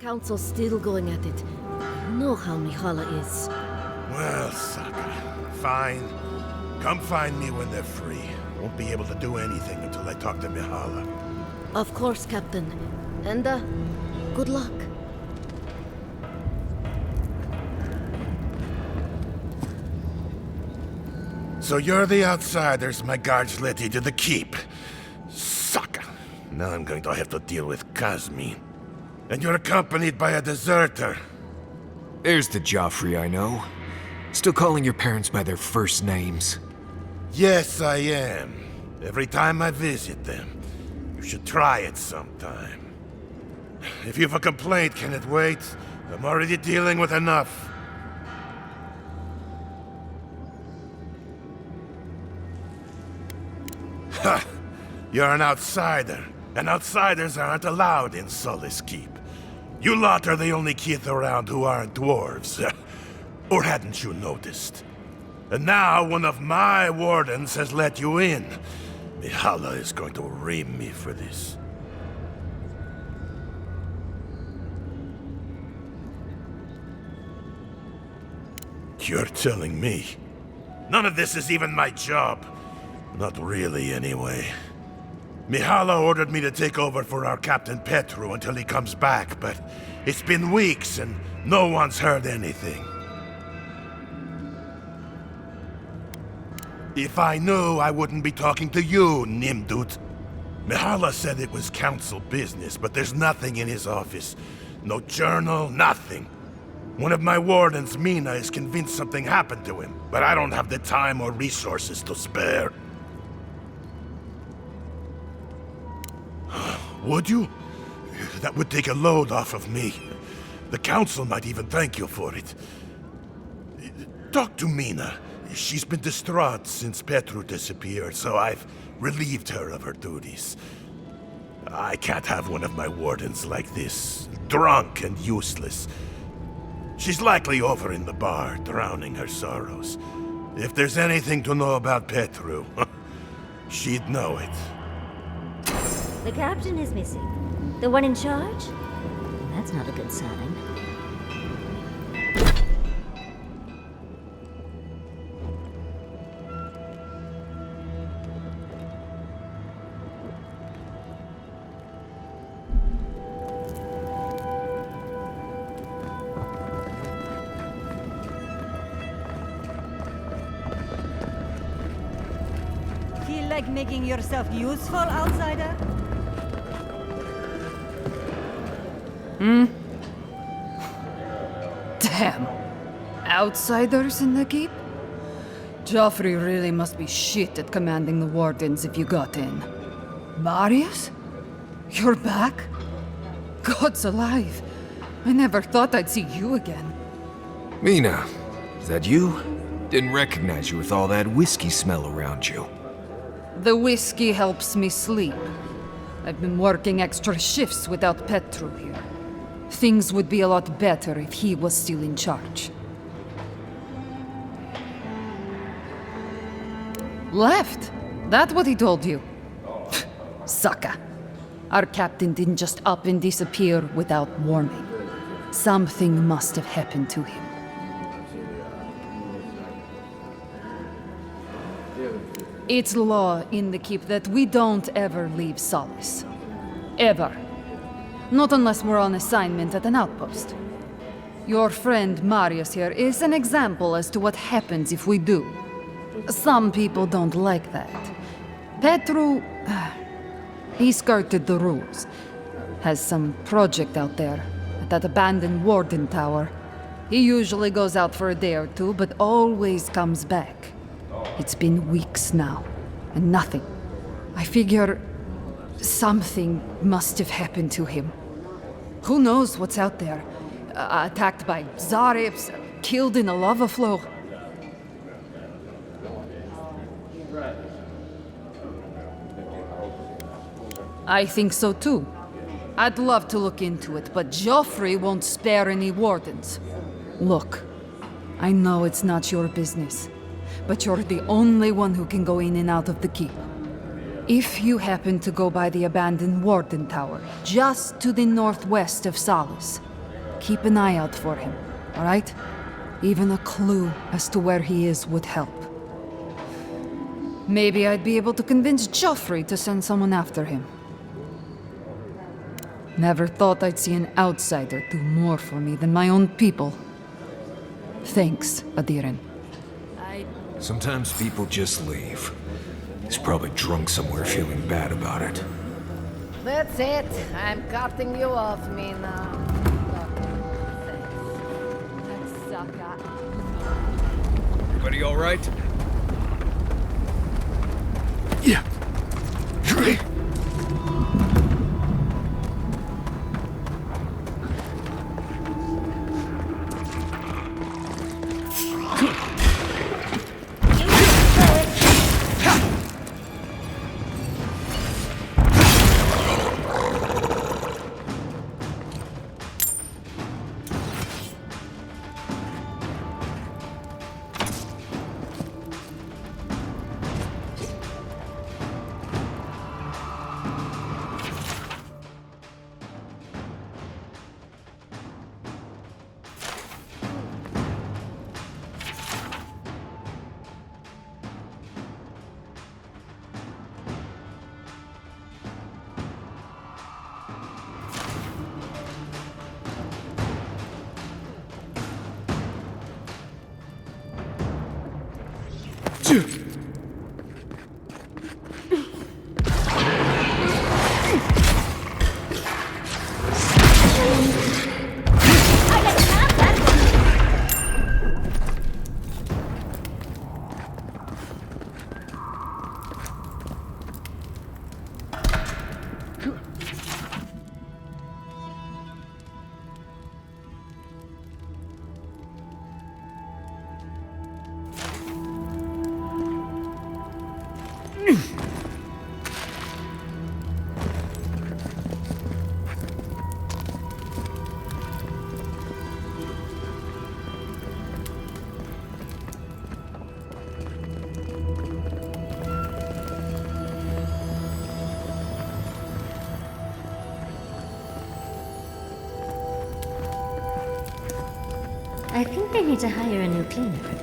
Council's still going at it. You know how Mihala is. Well, sucker. Fine. Come find me when they're free. Won't be able to do anything until I talk to Mihala. Of course, Captain. And, good luck. So you're the outsiders my guards let into the keep. Sucker. Now I'm going to have to deal with Kazmi. And you're accompanied by a deserter. There's the Joffrey I know. Still calling your parents by their first names. Yes, I am. Every time I visit them. You should try it sometime. If you've a complaint, can it wait? I'm already dealing with enough. Ha! You're an outsider, and outsiders aren't allowed in Sully's Keep. You lot are the only kith around who aren't dwarves. Or hadn't you noticed? And now one of my wardens has let you in. Mihala is going to ream me for this. You're telling me? None of this is even my job. Not really, anyway. Mihala ordered me to take over for our Captain Petru until he comes back, but it's been weeks and no one's heard anything. If I knew, I wouldn't be talking to you, Nimdut. Mihala said it was council business, but there's nothing in his office. No journal, nothing. One of my wardens, Mina, is convinced something happened to him, but I don't have the time or resources to spare. Would you? That would take a load off of me. The council might even thank you for it. Talk to Mina. She's been distraught since Petru disappeared, so I've relieved her of her duties. I can't have one of my wardens like this, drunk and useless. She's likely over in the bar, drowning her sorrows. If there's anything to know about Petru, she'd know it. The captain is missing. The one in charge? That's not a good sign. Feel like making yourself useful, outsider? Damn. Outsiders in the keep? Joffrey really must be shit at commanding the wardens if you got in. Marius? You're back? God's alive. I never thought I'd see you again. Mina, is that you? Didn't recognize you with all that whiskey smell around you. The whiskey helps me sleep. I've been working extra shifts without Petru here. Things would be a lot better if he was still in charge. Left? That what he told you? Sucker. Our captain didn't just up and disappear without warning. Something must have happened to him. It's law in the keep that we don't ever leave Solace. Ever. Not unless we're on assignment at an outpost. Your friend Marius here is an example as to what happens if we do. Some people don't like that. Petru... he skirted the rules. Has some project out there, at that abandoned Warden Tower. He usually goes out for a day or two, but always comes back. It's been weeks now, and nothing. I figure... something must have happened to him. Who knows what's out there? Attacked by Zarips, killed in a lava flow. I think so too. I'd love to look into it, but Joffrey won't spare any wardens. Look, I know it's not your business, but you're the only one who can go in and out of the keep. If you happen to go by the abandoned Warden Tower, just to the northwest of Solace, keep an eye out for him, alright? Even a clue as to where he is would help. Maybe I'd be able to convince Joffrey to send someone after him. Never thought I'd see an outsider do more for me than my own people. Thanks, Adiren. Sometimes people just leave. He's probably drunk somewhere feeling bad about it. That's it. I'm cutting you off, Mina. Everybody all right? Yeah. I think they need to hire a new cleaner.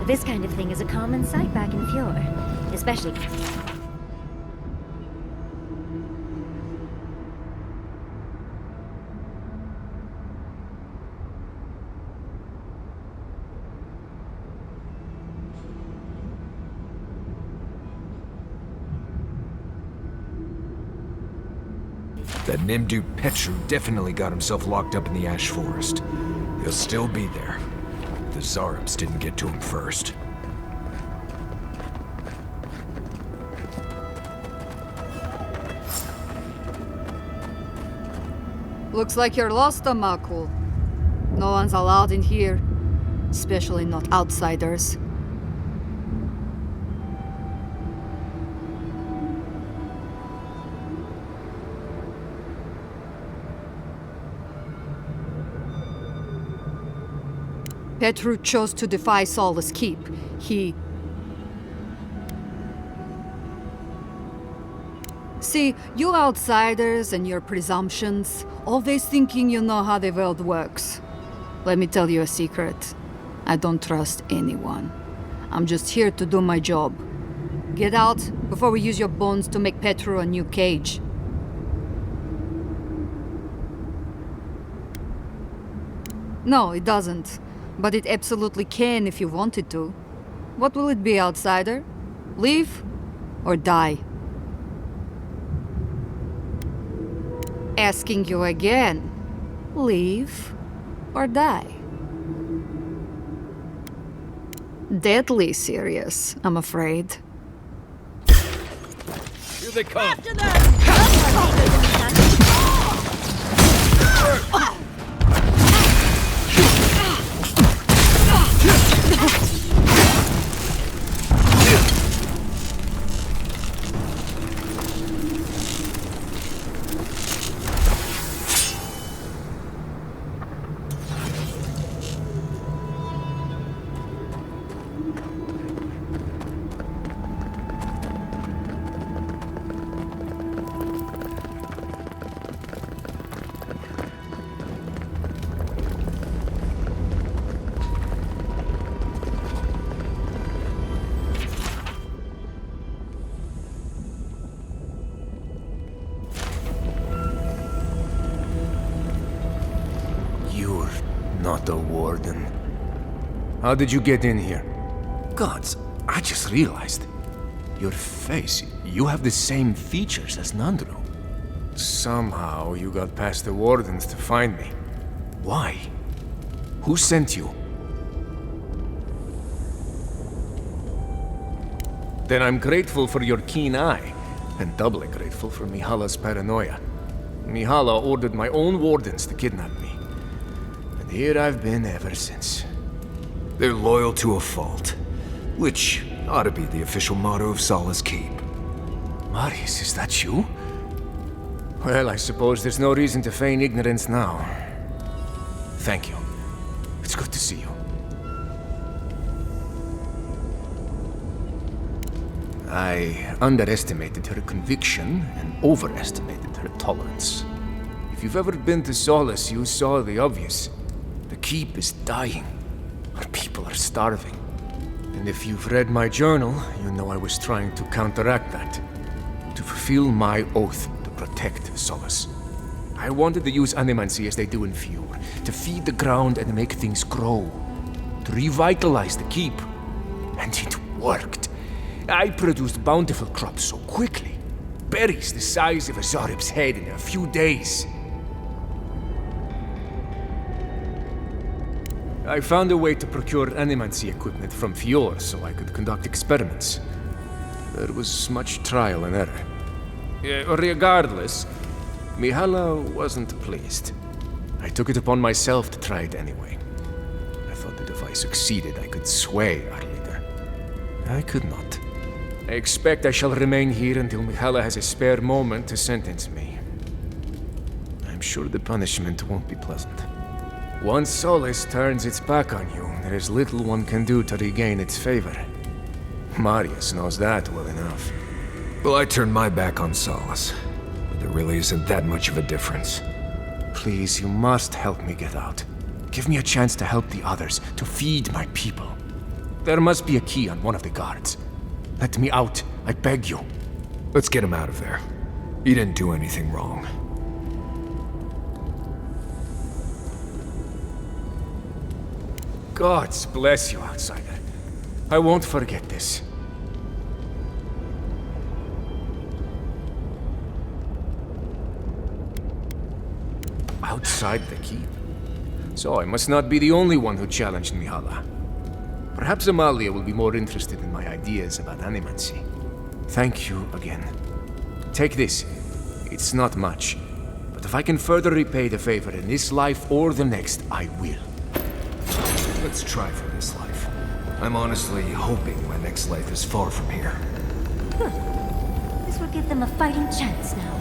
This kind of thing is a common sight back in Fjord, especially... That Nimdu Petru definitely got himself locked up in the Ash Forest. He'll still be there. The Zarabs didn't get to him first. Looks like you're lost, Amakul. No one's allowed in here. Especially not outsiders. Petru chose to defy Solace Keep. See, you outsiders and your presumptions, always thinking you know how the world works. Let me tell you a secret. I don't trust anyone. I'm just here to do my job. Get out before we use your bones to make Petru a new cage. No, it doesn't. But it absolutely can if you wanted to. What will it be, outsider? Leave or die? Asking you again. Leave or die? Deadly serious, I'm afraid. Here they come! Not a warden. How did you get in here? Gods, I just realized. Your face, you have the same features as Nandro. Somehow you got past the wardens to find me. Why? Who sent you? Then I'm grateful for your keen eye, and doubly grateful for Mihala's paranoia. Mihala ordered my own wardens to kidnap me. Here I've been ever since. They're loyal to a fault, which ought to be the official motto of Sala's Keep. Marius, is that you? Well, I suppose there's no reason to feign ignorance now. Thank you. It's good to see you. I underestimated her conviction and overestimated her tolerance. If you've ever been to Solace, you saw the obvious. The Keep is dying. Our people are starving. And if you've read my journal, you know I was trying to counteract that. To fulfill my oath to protect Solace. I wanted to use animancy as they do in Fjord, to feed the ground and make things grow. To revitalize the Keep. And it worked. I produced bountiful crops so quickly. Berries the size of a Zarib's head in a few days. I found a way to procure animancy equipment from Fjord so I could conduct experiments. There was much trial and error. Regardless, Mihala wasn't pleased. I took it upon myself to try it anyway. I thought that if I succeeded, I could sway our leader. I could not. I expect I shall remain here until Mihala has a spare moment to sentence me. I'm sure the punishment won't be pleasant. Once Solace turns its back on you, there is little one can do to regain its favor. Marius knows that well enough. Well, I turned my back on Solace. But there really isn't that much of a difference. Please, you must help me get out. Give me a chance to help the others, to feed my people. There must be a key on one of the guards. Let me out, I beg you. Let's get him out of there. He didn't do anything wrong. Gods bless you, outsider. I won't forget this. Outside the keep? So I must not be the only one who challenged Mihala. Perhaps Amalia will be more interested in my ideas about animancy. Thank you again. Take this. It's not much. But if I can further repay the favor in this life or the next, I will. Let's try for this life. I'm honestly hoping my next life is far from here. This will give them a fighting chance now.